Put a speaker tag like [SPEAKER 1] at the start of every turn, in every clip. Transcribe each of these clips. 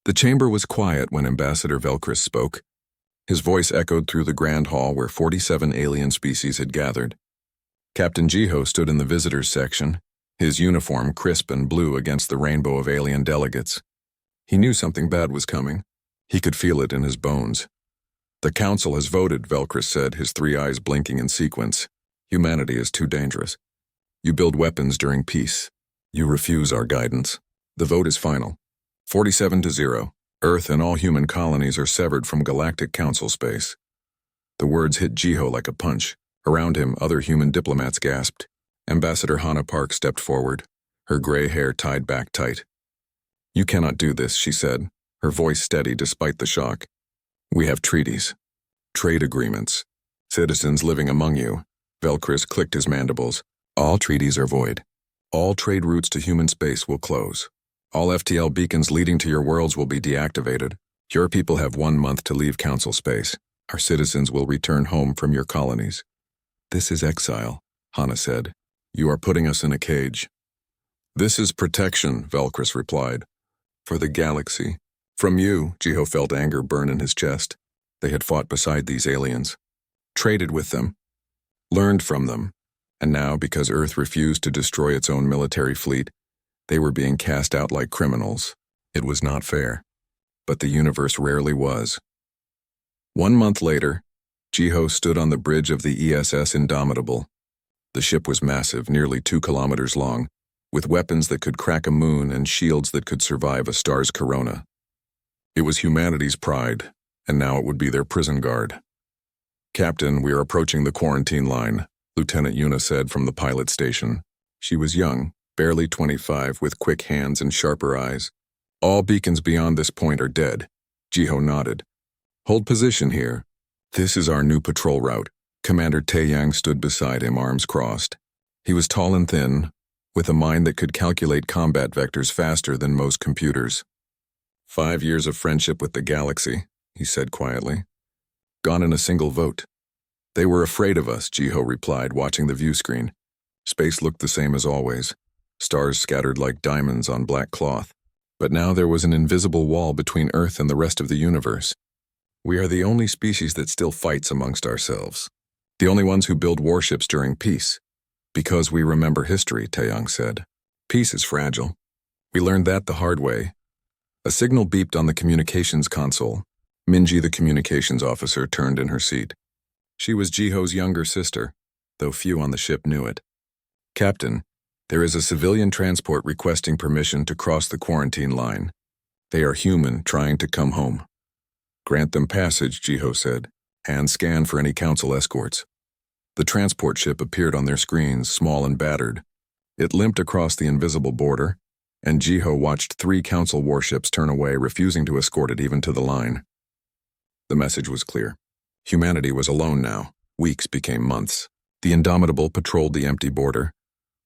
[SPEAKER 1] The chamber was quiet when Ambassador Velcris spoke. His voice echoed through the grand hall where 47 alien species had gathered. Captain Jiho stood in the visitors section, his uniform crisp and blue against the rainbow of alien delegates. He knew something bad was coming. He could feel it in his bones. "The Council has voted," Velcris said, his three eyes blinking in sequence. "Humanity is too dangerous. You build weapons during peace. You refuse our guidance. The vote is final. 47-0. Earth and all human colonies are severed from Galactic Council space." The words hit Jiho like a punch. Around him, other human diplomats gasped. Ambassador Hannah Park stepped forward, her gray hair tied back tight. "You cannot do this," she said, her voice steady despite the shock. "We have treaties. Trade agreements. Citizens living among you." Velcris clicked his mandibles. "All treaties are void. All trade routes to human space will close. All FTL beacons leading to your worlds will be deactivated. Your people have 1 month to leave Council space. Our citizens will return home from your colonies." "This is exile," Hannah said. "You are putting us in a cage." "This is protection," Velcris replied. "For the galaxy." "From you," Jiho felt anger burn in his chest. They had fought beside these aliens, traded with them, learned from them, and now, because Earth refused to destroy its own military fleet, they were being cast out like criminals. It was not fair. But the universe rarely was. 1 month later, Jiho stood on the bridge of the ESS Indomitable. The ship was massive, nearly 2 kilometers long, with weapons that could crack a moon and shields that could survive a star's corona. It was humanity's pride, and now it would be their prison guard. "Captain, we are approaching the quarantine line," Lieutenant Yuna said from the pilot station. She was young, barely 25, with quick hands and sharper eyes. "All beacons beyond this point are dead." Jiho nodded. "Hold position here. This is our new patrol route." Commander Taeyang stood beside him, arms crossed. He was tall and thin, with a mind that could calculate combat vectors faster than most computers. 5 years of friendship with the galaxy," he said quietly. "Gone in a single vote." "They were afraid of us," Jiho replied, watching the view screen. Space looked the same as always, stars scattered like diamonds on black cloth. But now there was an invisible wall between Earth and the rest of the universe. "We are the only species that still fights amongst ourselves. The only ones who build warships during peace. Because we remember history," Taeyang said. "Peace is fragile. We learned that the hard way." A signal beeped on the communications console. Minji, the communications officer, turned in her seat. She was Jiho's younger sister, though few on the ship knew it. "Captain, there is a civilian transport requesting permission to cross the quarantine line. They are human, trying to come home." "Grant them passage," Jiho said, and scan for any council escorts. The transport ship appeared on their screens, small and battered. It limped across the invisible border, and Jiho watched 3 council warships turn away, refusing to escort it even to the line. The message was clear. Humanity was alone now. Weeks became months. The Indomitable patrolled the empty border,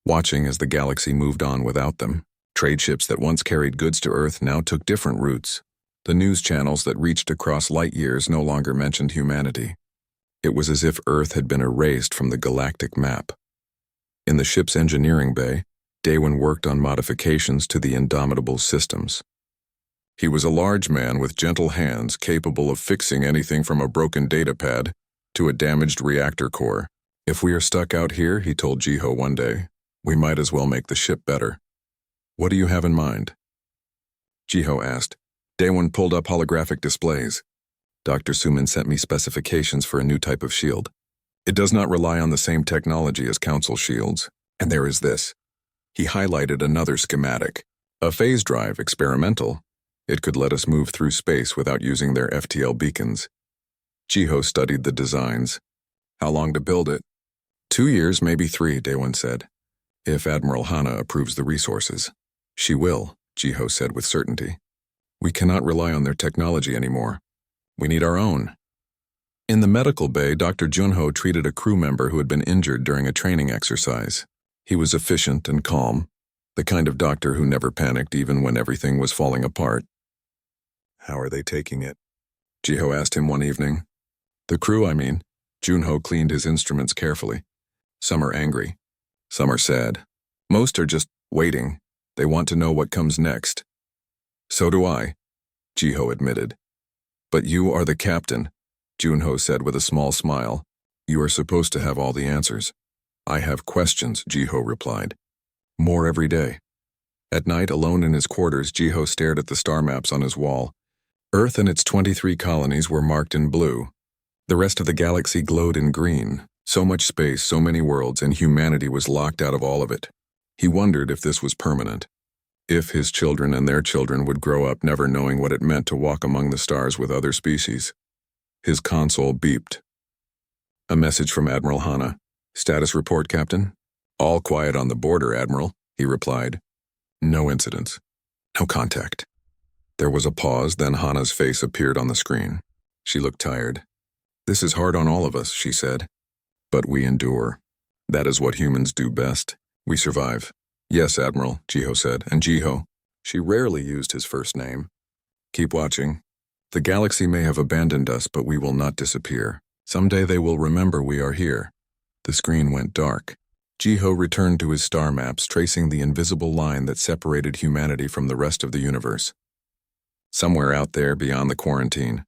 [SPEAKER 1] watching as the galaxy moved on without them. Trade ships that once carried goods to Earth now took different routes. The news channels that reached across light years no longer mentioned humanity. It was as if Earth had been erased from the galactic map. In the ship's engineering bay, Daewon worked on modifications to the Indomitable's systems. He was a large man with gentle hands capable of fixing anything from a broken data pad to a damaged reactor core. "If we are stuck out here," he told Jiho one day, "we might as well make the ship better." "What do you have in mind?" Jiho asked. Daewon pulled up holographic displays. "Dr. Suman sent me specifications for a new type of shield. It does not rely on the same technology as Council shields. And there is this." He highlighted another schematic. "A phase drive, experimental. It could let us move through space without using their FTL beacons." Jiho studied the designs. "How long to build it?" 2 years, maybe 3, Daewon said. "If Admiral Hannah approves the resources." "She will," Jiho said with certainty. "We cannot rely on their technology anymore. We need our own." In the medical bay, Dr. Junho treated a crew member who had been injured during a training exercise. He was efficient and calm, the kind of doctor who never panicked even when everything was falling apart. "How are they taking it?" Jiho asked him one evening. "The crew, I mean." Junho cleaned his instruments carefully. "Some are angry. Some are sad. Most are just waiting. They want to know what comes next." "So do I." Jiho admitted. But you are the captain, Junho said with a small smile. You are supposed to have all the answers. I have questions, Jiho replied. More every day. At night, alone in his quarters, Jiho stared at the star maps on his wall. Earth and its 23 colonies were marked in blue. The rest of the galaxy glowed in green. So much space, so many worlds, and humanity was locked out of all of it. He wondered if this was permanent. If his children and their children would grow up never knowing what it meant to walk among the stars with other species. His console beeped. A message from Admiral Hana. Status report, Captain. All quiet on the border, Admiral, he replied. No incidents. No contact. There was a pause, then Hana's face appeared on the screen. She looked tired. This is hard on all of us, she said. But we endure. That is what humans do best. We survive. Yes, Admiral, Jiho said, and Jiho. She rarely used his first name. Keep watching. The galaxy may have abandoned us, but we will not disappear. Someday they will remember we are here. The screen went dark. Jiho returned to his star maps, tracing the invisible line that separated humanity from the rest of the universe. Somewhere out there, beyond the quarantine,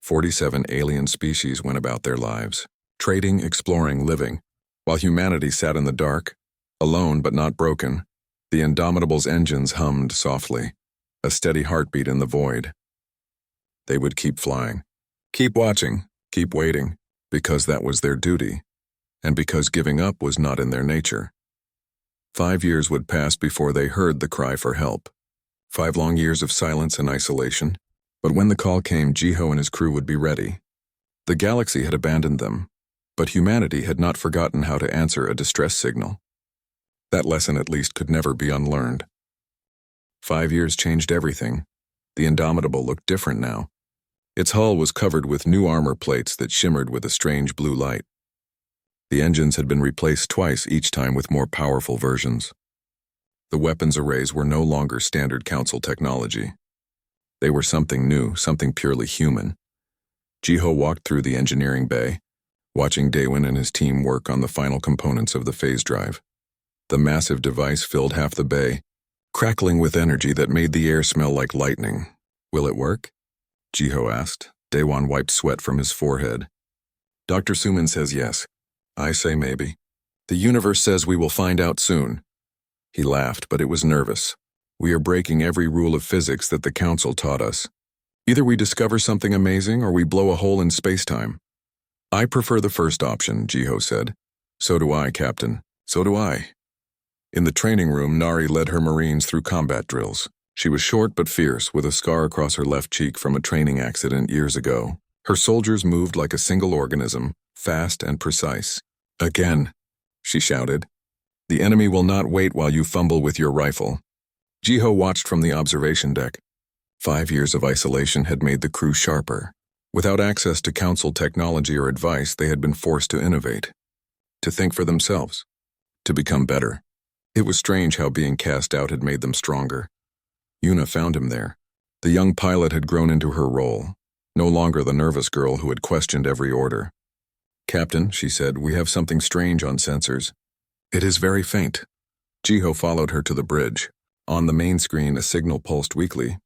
[SPEAKER 1] 47 alien species went about their lives, trading, exploring, living, while humanity sat in the dark, alone but not broken. The Indomitable's engines hummed softly, a steady heartbeat in the void. They would keep flying, keep watching, keep waiting, because that was their duty, and because giving up was not in their nature. 5 years would pass before they heard the cry for help. 5 long years of silence and isolation, but when the call came, Jiho and his crew would be ready. The galaxy had abandoned them, but humanity had not forgotten how to answer a distress signal. That lesson at least could never be unlearned. 5 years changed everything. The Indomitable looked different now. Its hull was covered with new armor plates that shimmered with a strange blue light. The engines had been replaced twice, each time with more powerful versions. The weapons arrays were no longer standard Council technology. They were something new, something purely human. Jiho walked through the engineering bay, watching Daewon and his team work on the final components of the phase drive. The massive device filled half the bay, crackling with energy that made the air smell like lightning. Will it work? Jiho asked. Daewon wiped sweat from his forehead. Dr. Suman says yes. I say maybe. The universe says we will find out soon. He laughed, but it was nervous. We are breaking every rule of physics that the Council taught us. Either we discover something amazing or we blow a hole in space-time. I prefer the first option, Jiho said. So do I, Captain. So do I. In the training room, Nari led her Marines through combat drills. She was short but fierce, with a scar across her left cheek from a training accident years ago. Her soldiers moved like a single organism, fast and precise. Again, she shouted. The enemy will not wait while you fumble with your rifle. Jiho watched from the observation deck. 5 years of isolation had made the crew sharper. Without access to Council technology or advice, they had been forced to innovate, to think for themselves, to become better. It was strange how being cast out had made them stronger. Yuna found him there. The young pilot had grown into her role, no longer the nervous girl who had questioned every order. Captain, she said, we have something strange on sensors. It is very faint. Jiho followed her to the bridge. On the main screen, a signal pulsed weakly.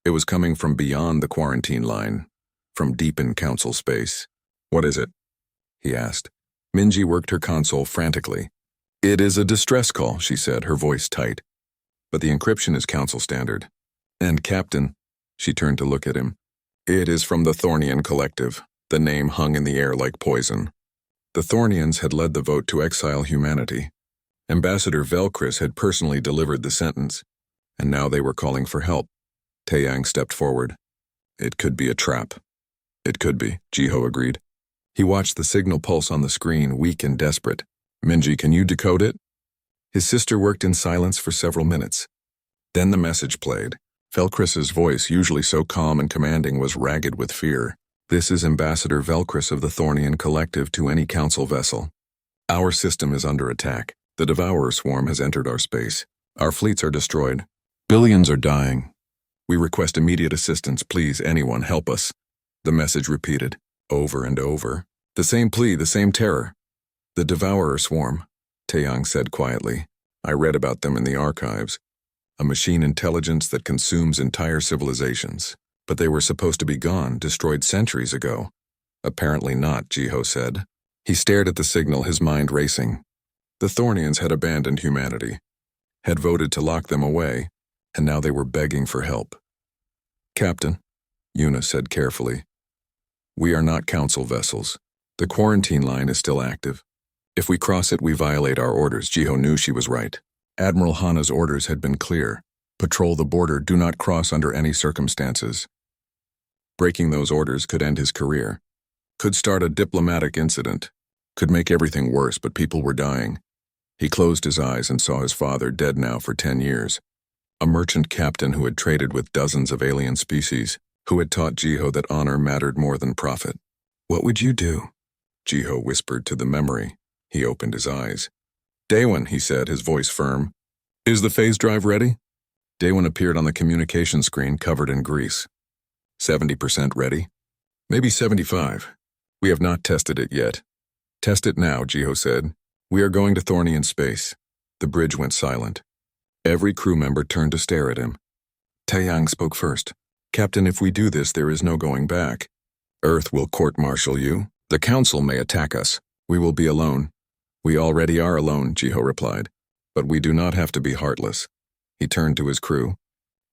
[SPEAKER 1] It was coming from beyond the quarantine line, from deep in Council space. What is it? He asked. Minji worked her console frantically. It is a distress call, she said, her voice tight. But the encryption is Council standard. And Captain, she turned to look at him. It is from the Thornian Collective. The name hung in the air like poison. The Thornians had led the vote to exile humanity. Ambassador Velcris had personally delivered the sentence, and now they were calling for help. Taeyang stepped forward. It could be a trap. It could be, Jiho agreed. He watched the signal pulse on the screen, weak and desperate. Minji, can you decode it? His sister worked in silence for several minutes. Then the message played. Velcris's voice, usually so calm and commanding, was ragged with fear. This is Ambassador Velcris of the Thornian Collective to any Council vessel. Our system is under attack. The Devourer swarm has entered our space. Our fleets are destroyed. Billions are dying. We request immediate assistance. Please, anyone, help us. The message repeated, over and over. The same plea, the same terror. The Devourer swarm, Taeyang said quietly. I read about them in the archives. A machine intelligence that consumes entire civilizations. But they were supposed to be gone, destroyed centuries ago. Apparently not, Jiho said. He stared at the signal, his mind racing. The Thornians had abandoned humanity, had voted to lock them away, and now they were begging for help. Captain, Yuna said carefully, we are not council vessels. The quarantine line is still active. If we cross it, we violate our orders. Jiho knew she was right. Admiral Hana's orders had been clear. Patrol the border, do not cross under any circumstances. Breaking those orders could end his career, could start a diplomatic incident, could make everything worse, but people were dying. He closed his eyes and saw his father, dead now for 10 years. A merchant captain who had traded with dozens of alien species, who had taught Jiho that honor mattered more than profit. What would you do? Jiho whispered to the memory. He opened his eyes. Daewon, he said, his voice firm. Is the phase drive ready? Daewon appeared on the communication screen covered in grease. 70% ready? Maybe 75. We have not tested it yet. Test it now, Jiho said. We are going to Thornian space. The bridge went silent. Every crew member turned to stare at him. Taeyang spoke first. Captain, if we do this, there is no going back. Earth will court-martial you. The council may attack us. We will be alone. We already are alone, Jiho replied. But we do not have to be heartless. He turned to his crew.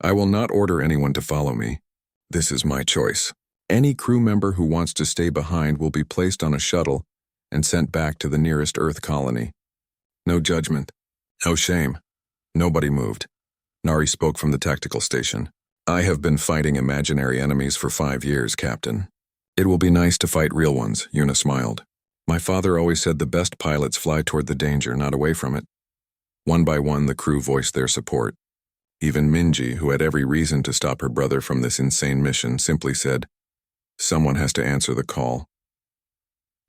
[SPEAKER 1] I will not order anyone to follow me. This is my choice. Any crew member who wants to stay behind will be placed on a shuttle and sent back to the nearest Earth colony. No judgment. No shame. Nobody moved. Nari spoke from the tactical station. I have been fighting imaginary enemies for 5 years, Captain. It will be nice to fight real ones, Yuna smiled. My father always said the best pilots fly toward the danger, not away from it. One by one, the crew voiced their support. Even Minji, who had every reason to stop her brother from this insane mission, simply said, someone has to answer the call.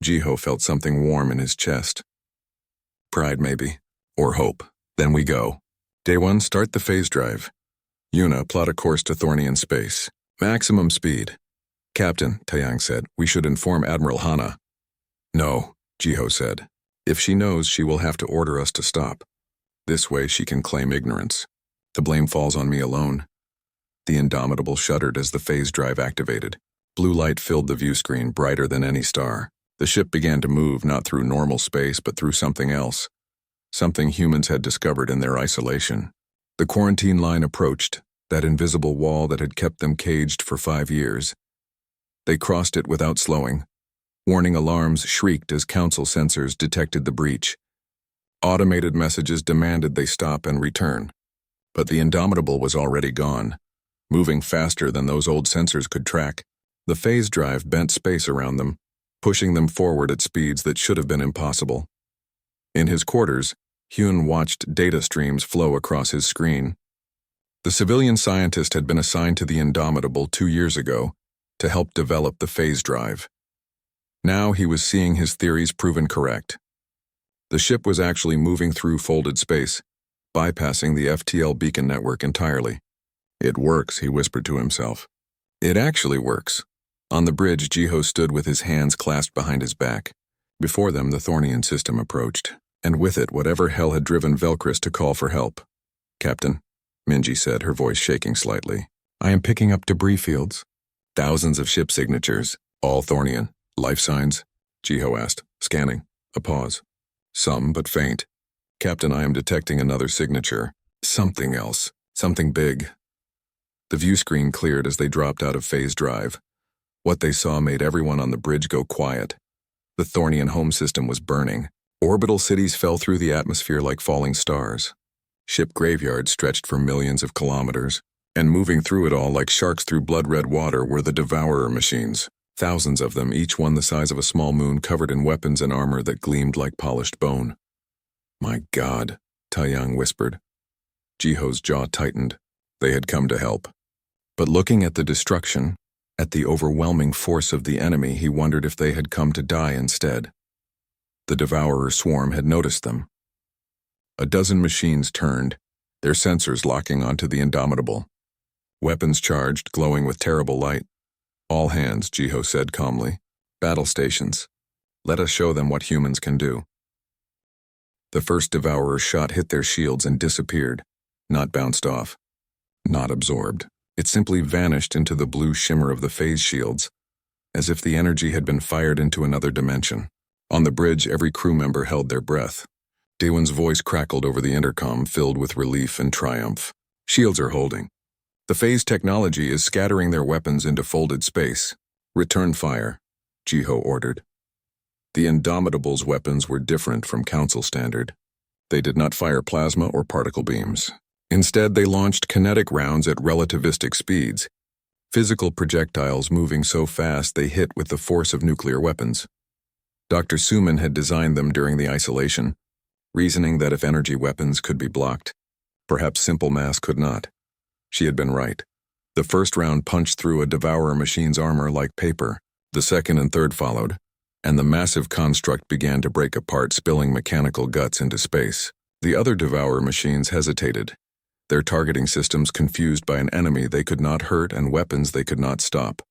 [SPEAKER 1] Jiho felt something warm in his chest. Pride, maybe. Or hope. Then we go. Day 1, start the phase drive. Yuna, plot a course to Thornian space. Maximum speed. Captain, Taeyang said, we should inform Admiral Hana. No, Jiho said. If she knows, she will have to order us to stop. This way she can claim ignorance. The blame falls on me alone. The Indomitable shuddered as the phase drive activated. Blue light filled the view screen, brighter than any star. The ship began to move, not through normal space, but through something else. Something humans had discovered in their isolation. The quarantine line approached, that invisible wall that had kept them caged for 5 years. They crossed it without slowing. Warning alarms shrieked as council sensors detected the breach. Automated messages demanded they stop and return. But the Indomitable was already gone, moving faster than those old sensors could track. The phase drive bent space around them, pushing them forward at speeds that should have been impossible. In his quarters, Hyun watched data streams flow across his screen. The civilian scientist had been assigned to the Indomitable 2 years ago to help develop the phase drive. Now he was seeing his theories proven correct. The ship was actually moving through folded space, bypassing the FTL beacon network entirely. It works, he whispered to himself. It actually works. On the bridge, Jiho stood with his hands clasped behind his back. Before them, the Thornian system approached, and with it, whatever hell had driven Velcris to call for help. Captain, Minji said, her voice shaking slightly. I am picking up debris fields. Thousands of ship signatures, all Thornian. Life signs? Jiho asked, scanning. A pause. Some, but faint. Captain, I am detecting another signature. Something else. Something big. The view screen cleared as they dropped out of phase drive. What they saw made everyone on the bridge go quiet. The Thornian home system was burning. Orbital cities fell through the atmosphere like falling stars. Ship graveyards stretched for millions of kilometers, and moving through it all like sharks through blood-red water were the Devourer machines. Thousands of them, each one the size of a small moon, covered in weapons and armor that gleamed like polished bone. My God, Taeyang whispered. Jiho's jaw tightened. They had come to help. But looking at the destruction, at the overwhelming force of the enemy, he wondered if they had come to die instead. The Devourer swarm had noticed them. A dozen machines turned, their sensors locking onto the Indomitable. Weapons charged, glowing with terrible light. All hands, Jiho said calmly. Battle stations. Let us show them what humans can do. The first Devourer shot hit their shields and disappeared, not bounced off, not absorbed. It simply vanished into the blue shimmer of the phase shields, as if the energy had been fired into another dimension. On the bridge, every crew member held their breath. Daewon's voice crackled over the intercom, filled with relief and triumph. Shields are holding. The phase technology is scattering their weapons into folded space. Return fire, Jiho ordered. The Indomitable's weapons were different from Council standard. They did not fire plasma or particle beams. Instead, they launched kinetic rounds at relativistic speeds, physical projectiles moving so fast they hit with the force of nuclear weapons. Dr. Suman had designed them during the isolation, reasoning that if energy weapons could be blocked, perhaps simple mass could not. She had been right. The first round punched through a Devourer machine's armor like paper. The second and third followed, and the massive construct began to break apart, spilling mechanical guts into space. The other Devourer machines hesitated, their targeting systems confused by an enemy they could not hurt and weapons they could not stop.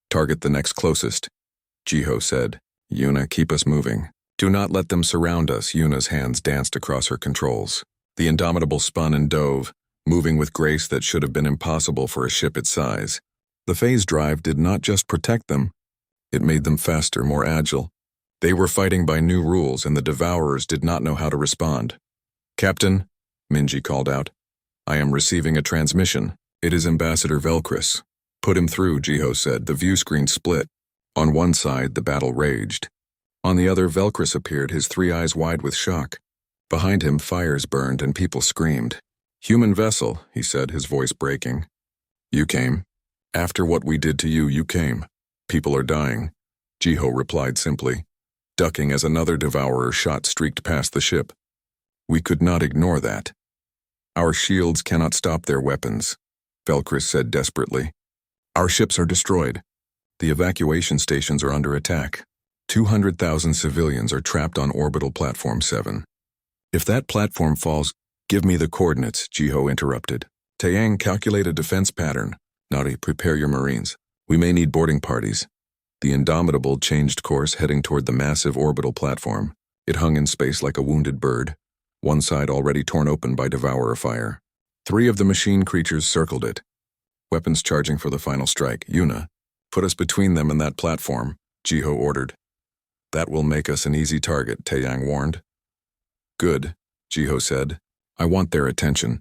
[SPEAKER 1] Target the next closest, Jiho said. Yuna, keep us moving. Do not let them surround us. Yuna's hands danced across her controls. The Indomitable spun and dove, moving with grace that should have been impossible for a ship its size. The phase drive did not just protect them, it made them faster, more agile. They were fighting by new rules, and the Devourers did not know how to respond. Captain, Minji called out, I am receiving a transmission. It is Ambassador Velcris. Put him through, Jiho said. The view screen split. On one side, the battle raged. On the other, Velcris appeared, his three eyes wide with shock. Behind him, fires burned and people screamed. Human vessel, he said, his voice breaking. You came. After what we did to you, you came. People are dying, Jiho replied simply, ducking as another Devourer shot streaked past the ship. We could not ignore that. Our shields cannot stop their weapons, Velcris said desperately. Our ships are destroyed. The evacuation stations are under attack. 200,000 civilians are trapped on orbital platform 7. If that platform falls, give me the coordinates, Jiho interrupted. Taeyang, calculate a defense pattern. Nari, prepare your Marines. We may need boarding parties. The Indomitable changed course, heading toward the massive orbital platform. It hung in space like a wounded bird, one side already torn open by Devourer fire. 3 of the machine creatures circled it, weapons charging for the final strike. Yuna, put us between them and that platform, Jiho ordered. That will make us an easy target, Taeyang warned. Good, Jiho said. I want their attention.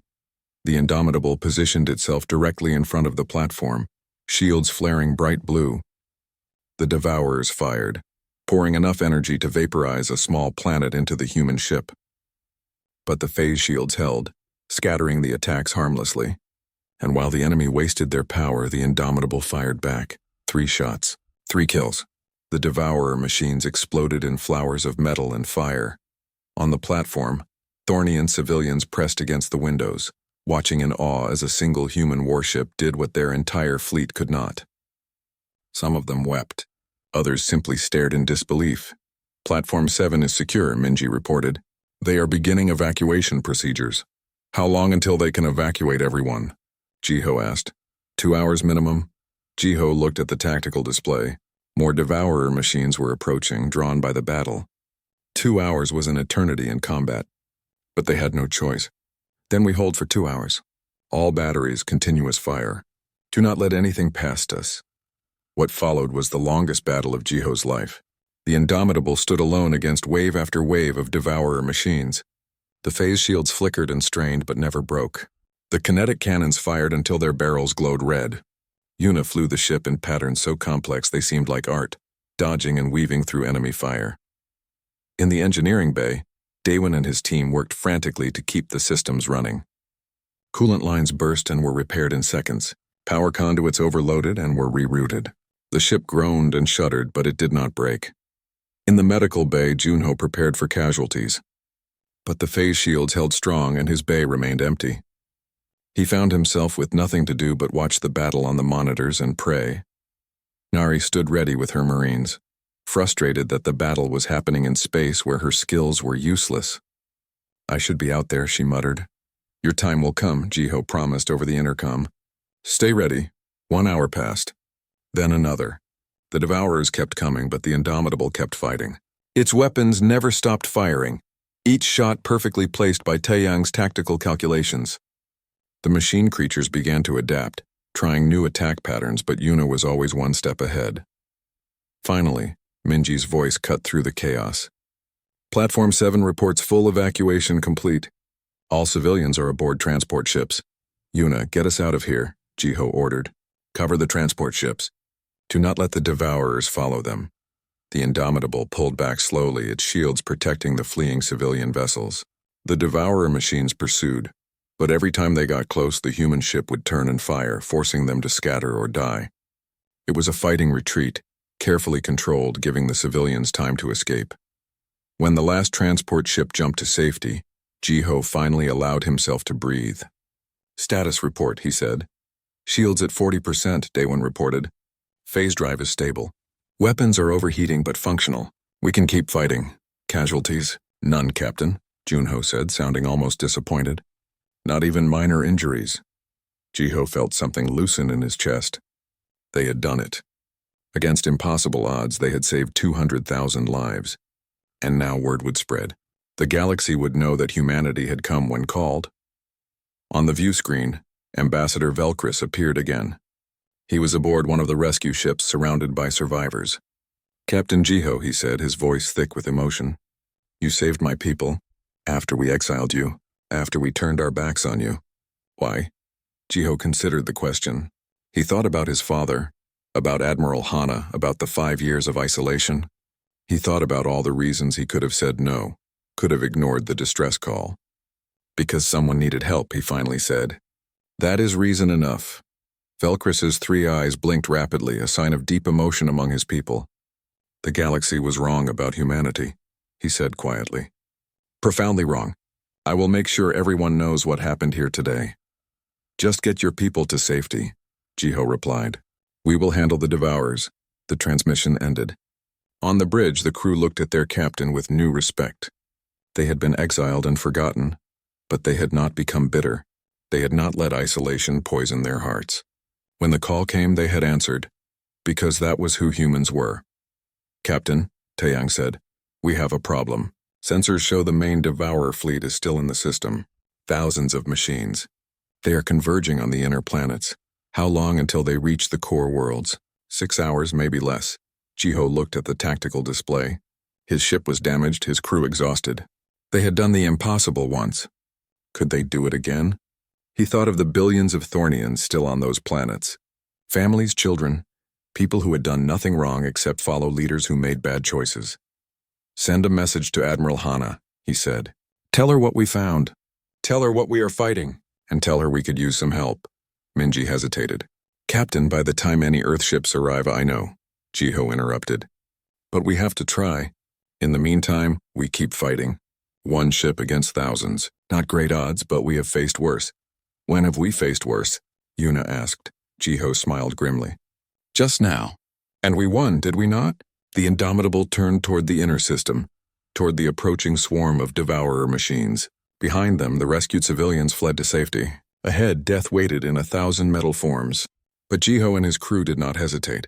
[SPEAKER 1] The Indomitable positioned itself directly in front of the platform, shields flaring bright blue. The Devourers fired, pouring enough energy to vaporize a small planet into the human ship. But the phase shields held, scattering the attacks harmlessly. And while the enemy wasted their power, the Indomitable fired back. 3 shots, 3 kills. The Devourer machines exploded in flowers of metal and fire. On the platform, Thornian civilians pressed against the windows, watching in awe as a single human warship did what their entire fleet could not. Some of them wept. Others simply stared in disbelief. Platform 7 is secure, Minji reported. They are beginning evacuation procedures. How long until they can evacuate everyone? Jiho asked. 2 hours minimum. Jiho looked at the tactical display. More Devourer machines were approaching, drawn by the battle. 2 hours was an eternity in combat. But they had no choice. Then we hold for 2 hours. All batteries, continuous fire. Do not let anything past us. What followed was the longest battle of Jiho's life. The Indomitable stood alone against wave after wave of Devourer machines. The phase shields flickered and strained but never broke. The kinetic cannons fired until their barrels glowed red. Yuna flew the ship in patterns so complex they seemed like art, dodging and weaving through enemy fire. In the engineering bay, Daewon and his team worked frantically to keep the systems running. Coolant lines burst and were repaired in seconds. Power conduits overloaded and were rerouted. The ship groaned and shuddered, but it did not break. In the medical bay, Junho prepared for casualties. But the phase shields held strong and his bay remained empty. He found himself with nothing to do but watch the battle on the monitors and pray. Nari stood ready with her Marines, frustrated that the battle was happening in space where her skills were useless. I should be out there, she muttered. Your time will come, Jiho promised over the intercom. Stay ready. 1 hour passed. Then another. The Devourers kept coming, but the Indomitable kept fighting. Its weapons never stopped firing, each shot perfectly placed by Taeyang's tactical calculations. The machine creatures began to adapt, trying new attack patterns, but Yuna was always one step ahead. Finally, Minji's voice cut through the chaos. Platform 7 reports full evacuation complete. All civilians are aboard transport ships. Yuna, get us out of here, Jiho ordered. Cover the transport ships. Do not let the Devourers follow them. The Indomitable pulled back slowly, its shields protecting the fleeing civilian vessels. The Devourer machines pursued, but every time they got close, the human ship would turn and fire, forcing them to scatter or die. It was a fighting retreat, carefully controlled, giving the civilians time to escape. When the last transport ship jumped to safety, Jiho finally allowed himself to breathe. Status report, he said. Shields at 40%, Daewon reported. Phase drive is stable. Weapons are overheating but functional. We can keep fighting. Casualties? None, Captain, Junho said, sounding almost disappointed. Not even minor injuries. Jiho felt something loosen in his chest. They had done it. Against impossible odds, they had saved 200,000 lives. And now word would spread. The galaxy would know that humanity had come when called. On the view screen, Ambassador Velcris appeared again. He was aboard one of the rescue ships surrounded by survivors. Captain Jiho, he said, his voice thick with emotion. You saved my people. After we exiled you. After we turned our backs on you. Why? Jiho considered the question. He thought about his father, about Admiral Hana, about the 5 years of isolation. He thought about all the reasons he could have said no, could have ignored the distress call. Because someone needed help, he finally said. That is reason enough. Velcris's 3 eyes blinked rapidly, a sign of deep emotion among his people. The galaxy was wrong about humanity, he said quietly. Profoundly wrong. I will make sure everyone knows what happened here today. Just get your people to safety, Jiho replied. We will handle the Devourers. The transmission ended. On the bridge, the crew looked at their captain with new respect. They had been exiled and forgotten, but they had not become bitter. They had not let isolation poison their hearts. When the call came, they had answered, because that was who humans were. Captain, Taeyang said, we have a problem. Sensors show the main Devourer fleet is still in the system. Thousands of machines. They are converging on the inner planets. How long until they reach the core worlds? 6 hours, maybe less. Jiho looked at the tactical display. His ship was damaged, his crew exhausted. They had done the impossible once. Could they do it again? He thought of the billions of Thornians still on those planets. Families, children, people who had done nothing wrong except follow leaders who made bad choices. Send a message to Admiral Hana, he said. Tell her what we found. Tell her what we are fighting, and tell her we could use some help. Minji hesitated. Captain, by the time any Earthships arrive, I know, Jiho interrupted. But we have to try. In the meantime, we keep fighting. One ship against thousands. Not great odds, but we have faced worse. When have we faced worse? Yuna asked. Jiho smiled grimly. Just now. And we won, did we not? The Indomitable turned toward the inner system, toward the approaching swarm of Devourer machines. Behind them, the rescued civilians fled to safety. Ahead, death waited in 1,000 metal forms. But Jiho and his crew did not hesitate.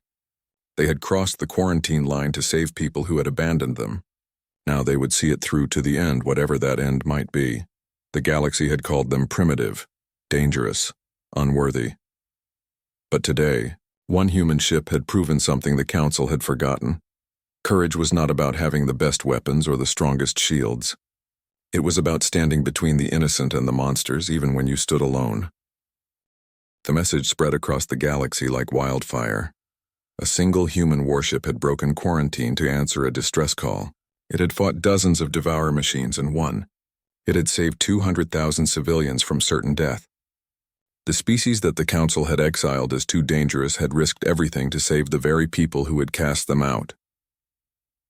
[SPEAKER 1] They had crossed the quarantine line to save people who had abandoned them. Now they would see it through to the end, whatever that end might be. The galaxy had called them primitive, dangerous, unworthy. But today, one human ship had proven something the Council had forgotten. Courage was not about having the best weapons or the strongest shields. It was about standing between the innocent and the monsters, even when you stood alone. The message spread across the galaxy like wildfire. A single human warship had broken quarantine to answer a distress call. It had fought dozens of Devourer machines and won. It had saved 200,000 civilians from certain death. The species that the Council had exiled as too dangerous had risked everything to save the very people who had cast them out.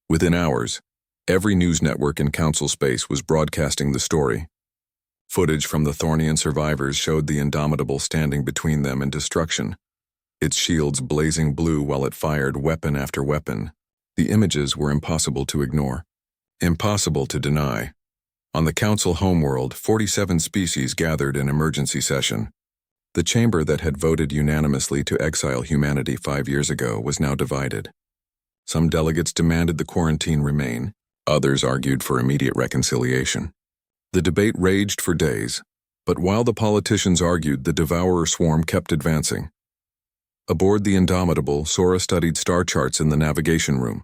[SPEAKER 1] Within hours, every news network in Council space was broadcasting the story. Footage from the Thornian survivors showed the Indomitable standing between them and destruction, its shields blazing blue while it fired weapon after weapon. The images were impossible to ignore, impossible to deny. On the Council homeworld, 47 species gathered in emergency session. The chamber that had voted unanimously to exile humanity 5 years ago was now divided. Some delegates demanded the quarantine remain, others argued for immediate reconciliation. The debate raged for days, but while the politicians argued, the Devourer swarm kept advancing. Aboard the Indomitable, Sora studied star charts in the navigation room.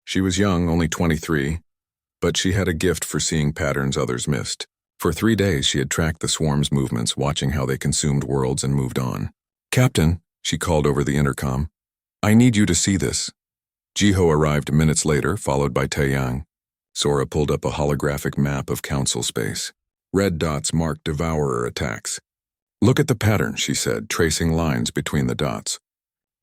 [SPEAKER 1] She was young, only 23, but she had a gift for seeing patterns others missed. For 3 days she had tracked the swarm's movements, watching how they consumed worlds and moved on. "Captain," she called over the intercom, "I need you to see this." Jiho arrived minutes later, followed by Taeyang. Sora pulled up a holographic map of Council space. Red dots marked devourer attacks. "Look at the pattern," she said, tracing lines between the dots.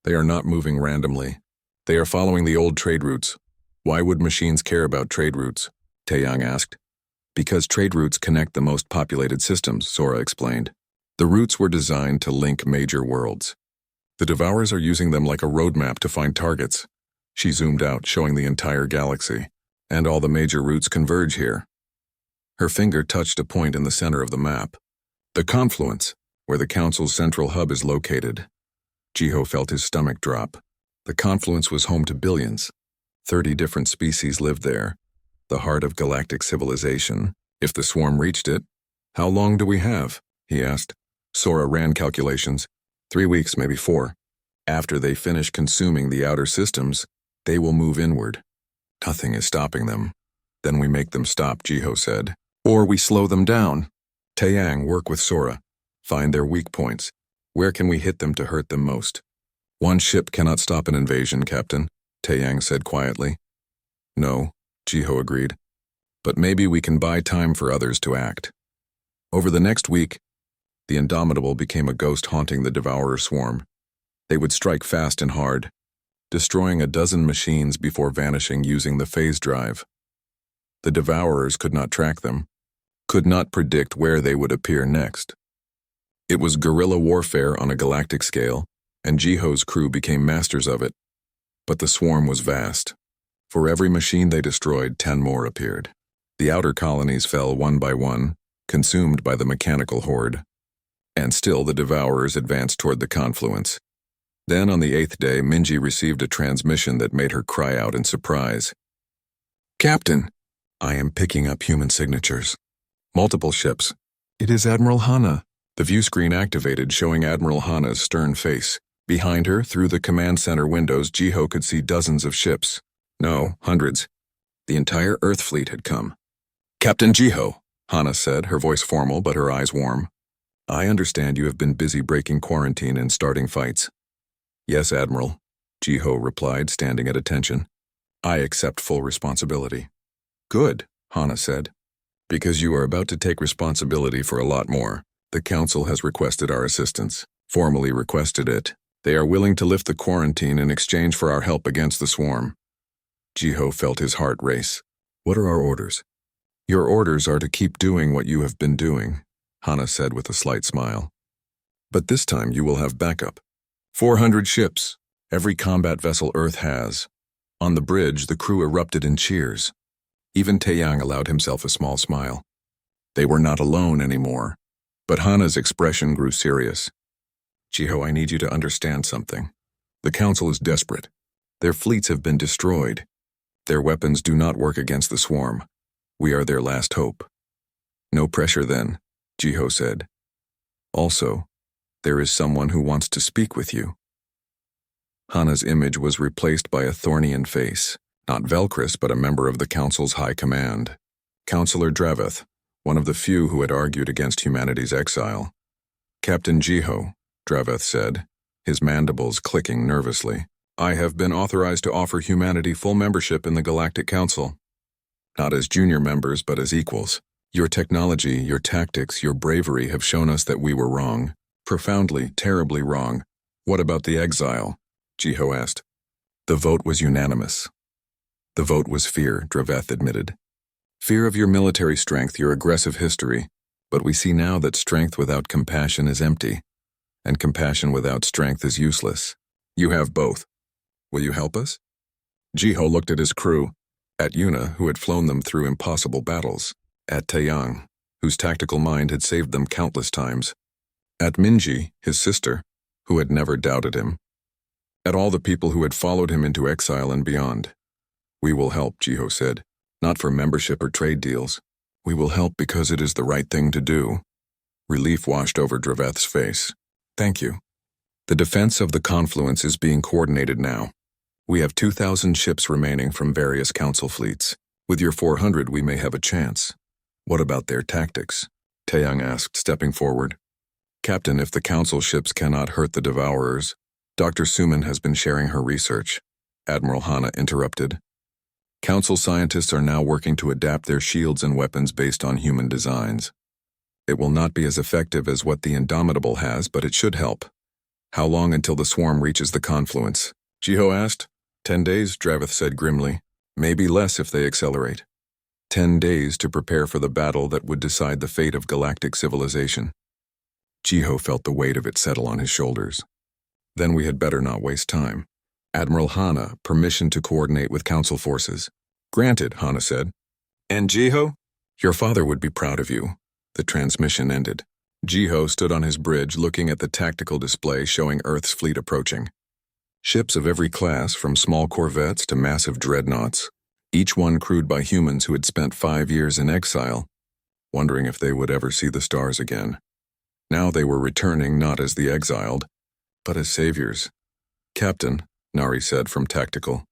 [SPEAKER 1] "They are not moving randomly. They are following the old trade routes." "Why would machines care about trade routes?" Taeyang asked. "Because trade routes connect the most populated systems," Sora explained. "The routes were designed to link major worlds. The Devourers are using them like a roadmap to find targets." She zoomed out, showing the entire galaxy. "And all the major routes converge here." Her finger touched a point in the center of the map. "The confluence, where the Council's central hub is located." Jiho felt his stomach drop. The confluence was home to billions. 30 different species lived there, the heart of galactic civilization. If the swarm reached it, "How long do we have?" he asked. Sora ran calculations. 3 weeks, maybe 4. After they finish consuming the outer systems, they will move inward. "Nothing is stopping them." "Then we make them stop," Jiho said. "Or we slow them down." Taeyang, work with Sora. Find their weak points. Where can we hit them to hurt them most? "One ship cannot stop an invasion, Captain," Taeyang said quietly. "No," Jiho agreed. "But maybe we can buy time for others to act." Over the next week, the Indomitable became a ghost haunting the Devourer swarm. They would strike fast and hard, destroying a dozen machines before vanishing using the phase drive. The Devourers could not track them, could not predict where they would appear next. It was guerrilla warfare on a galactic scale, and Jiho's crew became masters of it. But the swarm was vast. For every machine they destroyed, 10 more appeared. The outer colonies fell one by one, consumed by the mechanical horde. And still the Devourers advanced toward the confluence. Then on the 8th day, Minji received a transmission that made her cry out in surprise. "Captain, I am picking up human signatures. Multiple ships. It is Admiral Hana." The view screen activated, showing Admiral Hana's stern face. Behind her, through the command center windows, Jiho could see dozens of ships. No, hundreds. The entire Earth fleet had come. "Captain Jiho," Hana said, her voice formal but her eyes warm. "I understand you have been busy breaking quarantine and starting fights." "Yes, Admiral," Jiho replied, standing at attention. "I accept full responsibility." "Good," Hana said. "Because you are about to take responsibility for a lot more. The Council has requested our assistance, formally requested it. They are willing to lift the quarantine in exchange for our help against the swarm." Jiho felt his heart race. "What are our orders?" "Your orders are to keep doing what you have been doing," Hana said with a slight smile. "But this time you will have backup. 400 ships, every combat vessel Earth has." On the bridge, the crew erupted in cheers. Even Taeyang allowed himself a small smile. They were not alone anymore. But Hana's expression grew serious. "Jiho, I need you to understand something. The Council is desperate. Their fleets have been destroyed. Their weapons do not work against the swarm. We are their last hope." "No pressure then," Jiho said. "Also, there is someone who wants to speak with you." Hana's image was replaced by a Thornian face, not Velcris but a member of the Council's high command. Councillor Draveth, one of the few who had argued against humanity's exile. "Captain Jiho," Draveth said, his mandibles clicking nervously, "I have been authorized to offer humanity full membership in the Galactic Council. Not as junior members, but as equals. Your technology, your tactics, your bravery have shown us that we were wrong. Profoundly, terribly wrong. What about the exile?" Jiho asked. "The vote was unanimous." "The vote was fear," Draveth admitted. "Fear of your military strength, your aggressive history, but we see now that strength without compassion is empty, and compassion without strength is useless. You have both. Will you help us?" Jiho looked at his crew, at Yuna, who had flown them through impossible battles, at Taeyang, whose tactical mind had saved them countless times, at Minji, his sister, who had never doubted him, at all the people who had followed him into exile and beyond. "We will help," Jiho said. "Not for membership or trade deals. We will help because it is the right thing to do." Relief washed over Draveth's face. "Thank you." The defense of the confluence is being coordinated now. We have 2,000 ships remaining from various council fleets. With your 400, we may have a chance. What about their tactics? Taeyang asked, stepping forward. Captain, if the council ships cannot hurt the Devourers, Dr. Suman has been sharing her research. Admiral Hana interrupted. Council scientists are now working to adapt their shields and weapons based on human designs. It will not be as effective as what the Indomitable has, but it should help. How long until the swarm reaches the confluence? Jiho asked. 10 days, Dravith said grimly. Maybe less if they accelerate. 10 days to prepare for the battle that would decide the fate of galactic civilization. Jiho felt the weight of it settle on his shoulders. Then we had better not waste time. Admiral Hana, permission to coordinate with council forces. Granted, Hana said. And Jiho? Your father would be proud of you. The transmission ended. Jiho stood on his bridge looking at the tactical display showing Earth's fleet approaching. Ships of every class, from small corvettes to massive dreadnoughts, each one crewed by humans who had spent 5 years in exile, wondering if they would ever see the stars again. Now they were returning not as the exiled, but as saviors. Captain, Nari said from tactical,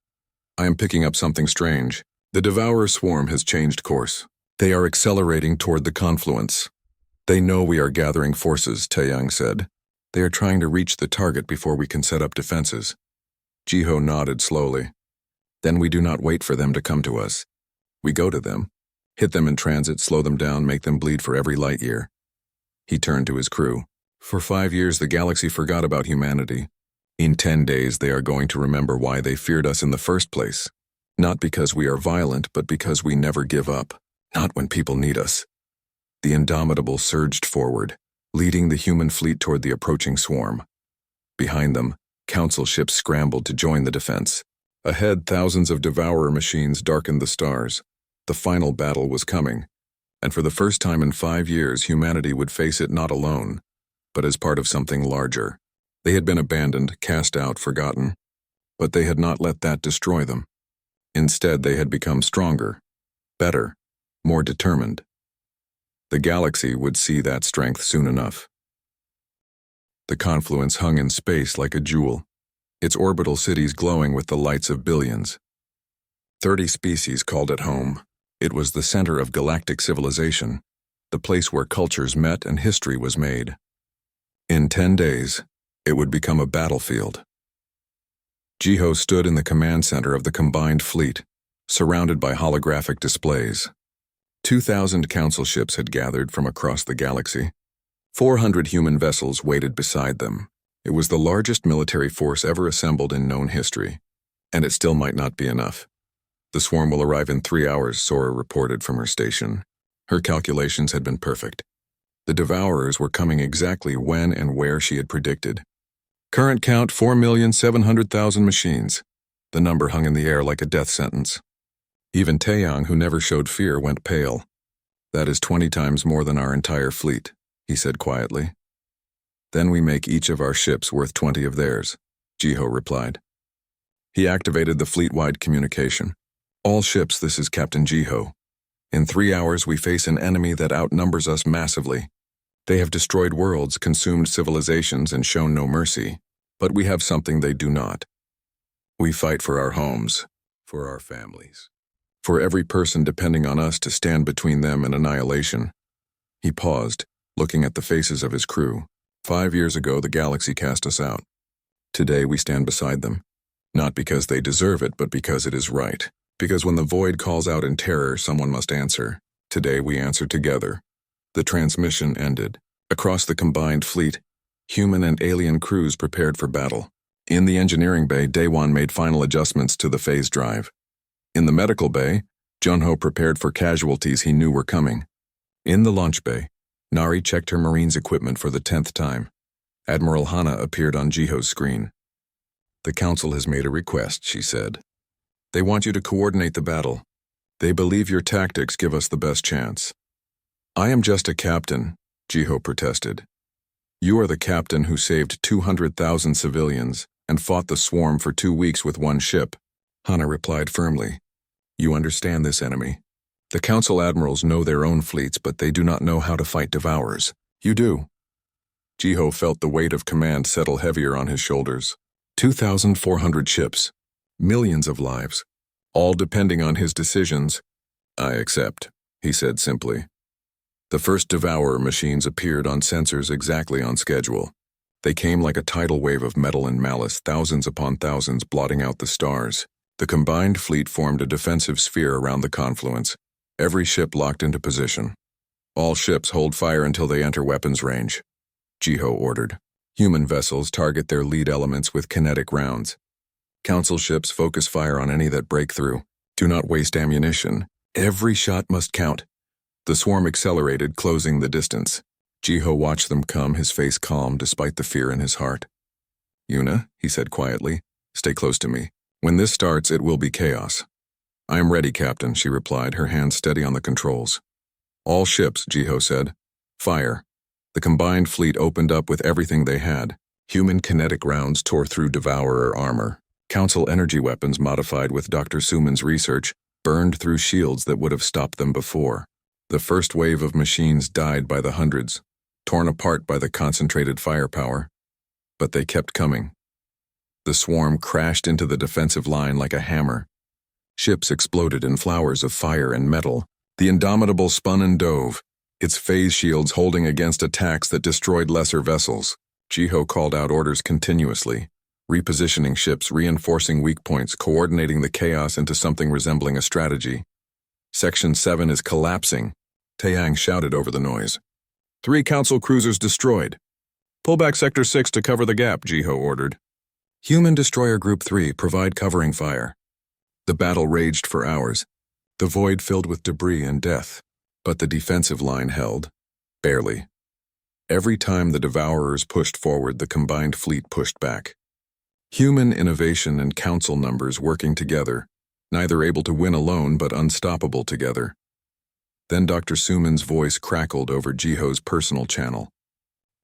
[SPEAKER 1] I am picking up something strange. The Devourer swarm has changed course. They are accelerating toward the confluence. They know we are gathering forces, Taeyang said. They are trying to reach the target before we can set up defenses. Jiho nodded slowly. Then we do not wait for them to come to us. We go to them, hit them in transit, slow them down, make them bleed for every light year. He turned to his crew. For 5 years the galaxy forgot about humanity. In 10 days they are going to remember why they feared us in the first place. Not because we are violent, but because we never give up. Not when people need us. The Indomitable surged forward, leading the human fleet toward the approaching swarm. Behind them, council ships scrambled to join the defense. Ahead, thousands of Devourer machines darkened the stars. The final battle was coming, and for the first time in 5 years, humanity would face it not alone, but as part of something larger. They had been abandoned, cast out, forgotten, but they had not let that destroy them. Instead, they had become stronger, better, more determined. The galaxy would see that strength soon enough. The confluence hung in space like a jewel, its orbital cities glowing with the lights of billions. 30 species called it home. It was the center of galactic civilization, the place where cultures met and history was made. In 10 days, it would become a battlefield. Jiho stood in the command center of the combined fleet, surrounded by holographic displays. 2,000 council ships had gathered from across the galaxy. 400 human vessels waited beside them. It was the largest military force ever assembled in known history, and it still might not be enough. The swarm will arrive in 3 hours, Sora reported from her station. Her calculations had been perfect. The Devourers were coming exactly when and where she had predicted. Current count 4,700,000 machines. The number hung in the air like a death sentence. Even Taeyang, who never showed fear, went pale. That is 20 times more than our entire fleet, he said quietly. Then we make each of our ships worth 20 of theirs, Jiho replied. He activated the fleet-wide communication. All ships, this is Captain Jiho. In 3 hours we face an enemy that outnumbers us massively. They have destroyed worlds, consumed civilizations, and shown no mercy. But we have something they do not. We fight for our homes, for our families, for every person depending on us to stand between them and annihilation. He paused, looking at the faces of his crew. 5 years ago, the galaxy cast us out. Today, we stand beside them. Not because they deserve it, but because it is right. Because when the void calls out in terror, someone must answer. Today, we answer together. The transmission ended. Across the combined fleet, human and alien crews prepared for battle. In the engineering bay, Daewon made final adjustments to the phase drive. In the medical bay, Junho prepared for casualties he knew were coming. In the launch bay, Nari checked her Marine's equipment for the 10th time. Admiral Hana appeared on Jiho's screen. The Council has made a request, she said. They want you to coordinate the battle. They believe your tactics give us the best chance. I am just a captain, Jiho protested. You are the captain who saved 200,000 civilians and fought the swarm for 2 weeks with one ship, Hana replied firmly. You understand this enemy. The Council admirals know their own fleets, but they do not know how to fight Devourers. You do. Jiho felt the weight of command settle heavier on his shoulders. 2,400 ships, millions of lives, all depending on his decisions. I accept, he said simply. The first Devourer machines appeared on sensors exactly on schedule. They came like a tidal wave of metal and malice, thousands upon thousands blotting out the stars. The combined fleet formed a defensive sphere around the confluence, every ship locked into position. All ships hold fire until they enter weapons range, Jiho ordered. Human vessels target their lead elements with kinetic rounds. Council ships focus fire on any that break through. Do not waste ammunition. Every shot must count. The swarm accelerated, closing the distance. Jiho watched them come, his face calm despite the fear in his heart. Yuna, he said quietly, stay close to me. When this starts, it will be chaos. I am ready, Captain, she replied, her hands steady on the controls. All ships, Jiho said. Fire. The combined fleet opened up with everything they had. Human kinetic rounds tore through Devourer armor. Council energy weapons modified with Dr. Suman's research burned through shields that would have stopped them before. The first wave of machines died by the hundreds, torn apart by the concentrated firepower. But they kept coming. The swarm crashed into the defensive line like a hammer. Ships exploded in flowers of fire and metal. The Indomitable spun and dove, its phase shields holding against attacks that destroyed lesser vessels. Jiho called out orders continuously, repositioning ships, reinforcing weak points, coordinating the chaos into something resembling a strategy. Section 7 is collapsing, Taeyang shouted over the noise. 3 Council cruisers destroyed. Pull back Sector 6 to cover the gap, Jiho ordered. Human Destroyer Group 3, provide covering fire. The battle raged for hours, the void filled with debris and death, but the defensive line held. Barely. Every time the Devourers pushed forward, the combined fleet pushed back. Human innovation and council numbers working together, neither able to win alone but unstoppable together. Then Dr. Suman's voice crackled over Jiho's personal channel.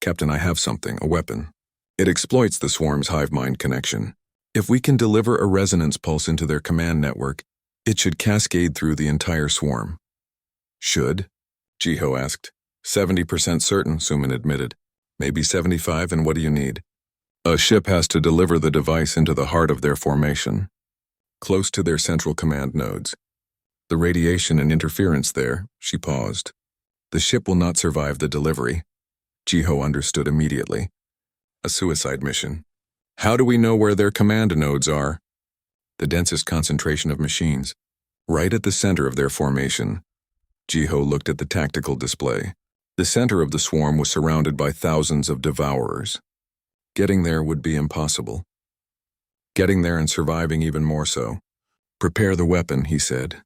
[SPEAKER 1] Captain, I have something, a weapon. It exploits the swarm's hive-mind connection. If we can deliver a resonance pulse into their command network, it should cascade through the entire swarm. Should? Jiho asked. 70% certain, Suman admitted. Maybe 75, and what do you need? A ship has to deliver the device into the heart of their formation, close to their central command nodes. The radiation and interference there, she paused. The ship will not survive the delivery. Jiho understood immediately. A suicide mission. How do we know where their command nodes are? The densest concentration of machines, right at the center of their formation. Jiho looked at the tactical display. The center of the swarm was surrounded by thousands of Devourers. Getting there would be impossible. Getting there and surviving even more so. Prepare the weapon, he said.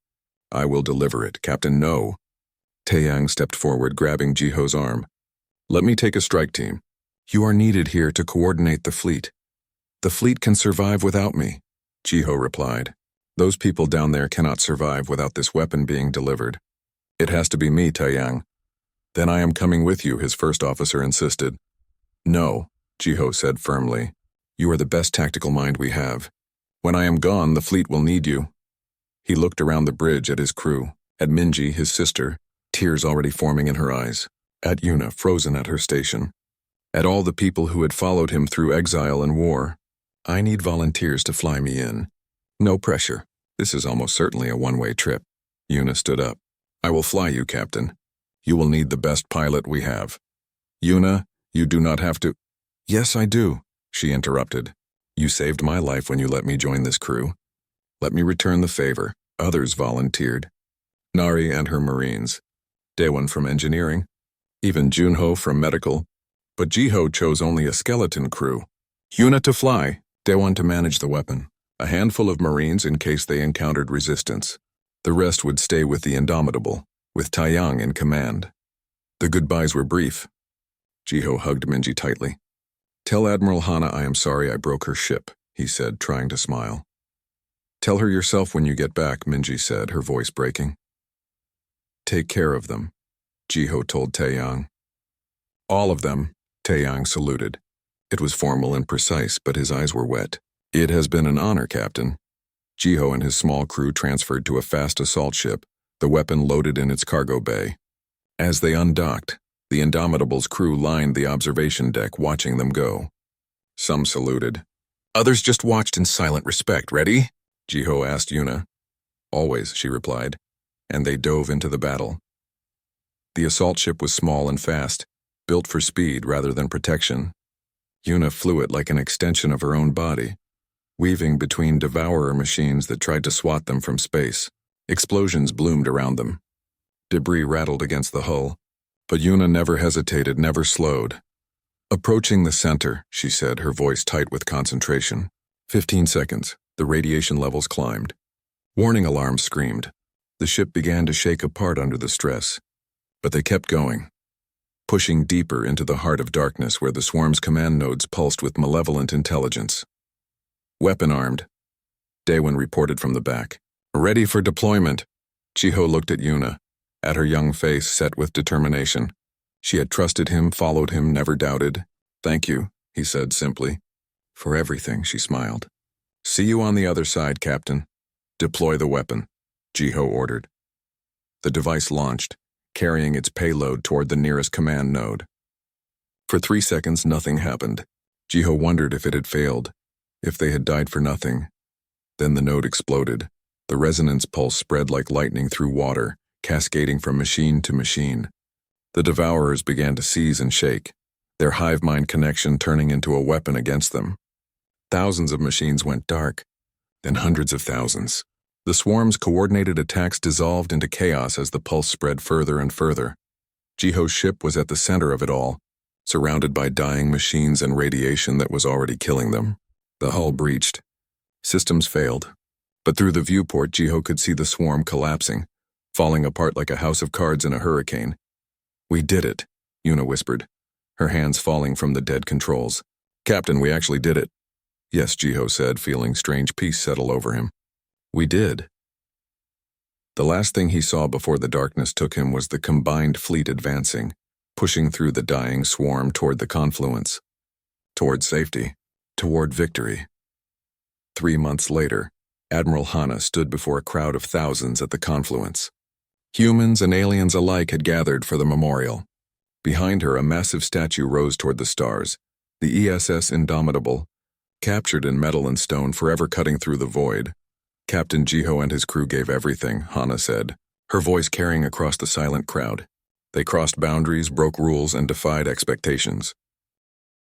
[SPEAKER 1] I will deliver it, Captain. No. Taeyang stepped forward, grabbing Jiho's arm. Let me take a strike team. You are needed here to coordinate the fleet. The fleet can survive without me, Jiho replied. Those people down there cannot survive without this weapon being delivered. It has to be me, Taeyang. Then I am coming with you, his first officer insisted. No, Jiho said firmly. You are the best tactical mind we have. When I am gone, the fleet will need you. He looked around the bridge at his crew, at Minji, his sister, tears already forming in her eyes, at Yuna, frozen at her station, at all the people who had followed him through exile and war. I need volunteers to fly me in. No pressure. This is almost certainly a one-way trip. Yuna stood up. I will fly you, Captain. You will need the best pilot we have. Yuna, you do not have to— Yes, I do, she interrupted. You saved my life when you let me join this crew. Let me return the favor. Others volunteered. Nari and her Marines. Daewon from engineering. Even Junho from medical. But Jiho chose only a skeleton crew. Yuna to fly, Daewon to manage the weapon. A handful of Marines in case they encountered resistance. The rest would stay with the Indomitable, with Taeyang in command. The goodbyes were brief. Jiho hugged Minji tightly. Tell Admiral Hana I am sorry I broke her ship, he said, trying to smile. Tell her yourself when you get back, Minji said, her voice breaking. Take care of them, Jiho told Taeyang. All of them, Taeyang saluted. It was formal and precise, but his eyes were wet. It has been an honor, Captain. Jiho and his small crew transferred to a fast assault ship, the weapon loaded in its cargo bay. As they undocked, The Indomitable's crew lined the observation deck, watching them go. Some saluted. Others just watched in silent respect. Ready? Jiho asked Yuna. Always, she replied, and they dove into the battle. The assault ship was small and fast, built for speed rather than protection. Yuna flew it like an extension of her own body, weaving between devourer machines that tried to swat them from space. Explosions bloomed around them. Debris rattled against the hull, but Yuna never hesitated, never slowed. Approaching the center, she said, her voice tight with concentration. 15 seconds. The radiation levels climbed. Warning alarms screamed. The ship began to shake apart under the stress. But they kept going, pushing deeper into the heart of darkness where the swarm's command nodes pulsed with malevolent intelligence. Weapon-armed, Daewon reported from the back. Ready for deployment. Chiho looked at Yuna, at her young face set with determination. She had trusted him, followed him, never doubted. Thank you, he said simply. For everything, she smiled. See you on the other side, Captain. Deploy the weapon, Jiho ordered. The device launched, carrying its payload toward the nearest command node. For 3 seconds, nothing happened. Jiho wondered if it had failed, if they had died for nothing. Then the node exploded. The resonance pulse spread like lightning through water, cascading from machine to machine. The devourers began to seize and shake, their hive mind connection turning into a weapon against them. Thousands of machines went dark, then hundreds of thousands. The swarm's coordinated attacks dissolved into chaos as the pulse spread further and further. Jiho's ship was at the center of it all, surrounded by dying machines and radiation that was already killing them. The hull breached. Systems failed. But through the viewport, Jiho could see the swarm collapsing, falling apart like a house of cards in a hurricane. We did it, Yuna whispered, her hands falling from the dead controls. Captain, we actually did it. Yes, Jiho said, feeling strange peace settle over him. We did. The last thing he saw before the darkness took him was the combined fleet advancing, pushing through the dying swarm toward the confluence, toward safety, toward victory. 3 months later, Admiral Hana stood before a crowd of thousands at the confluence. Humans and aliens alike had gathered for the memorial. Behind her, a massive statue rose toward the stars, the ESS Indomitable, captured in metal and stone, forever cutting through the void. Captain Jiho and his crew gave everything, Hana said, her voice carrying across the silent crowd. They crossed boundaries, broke rules, and defied expectations.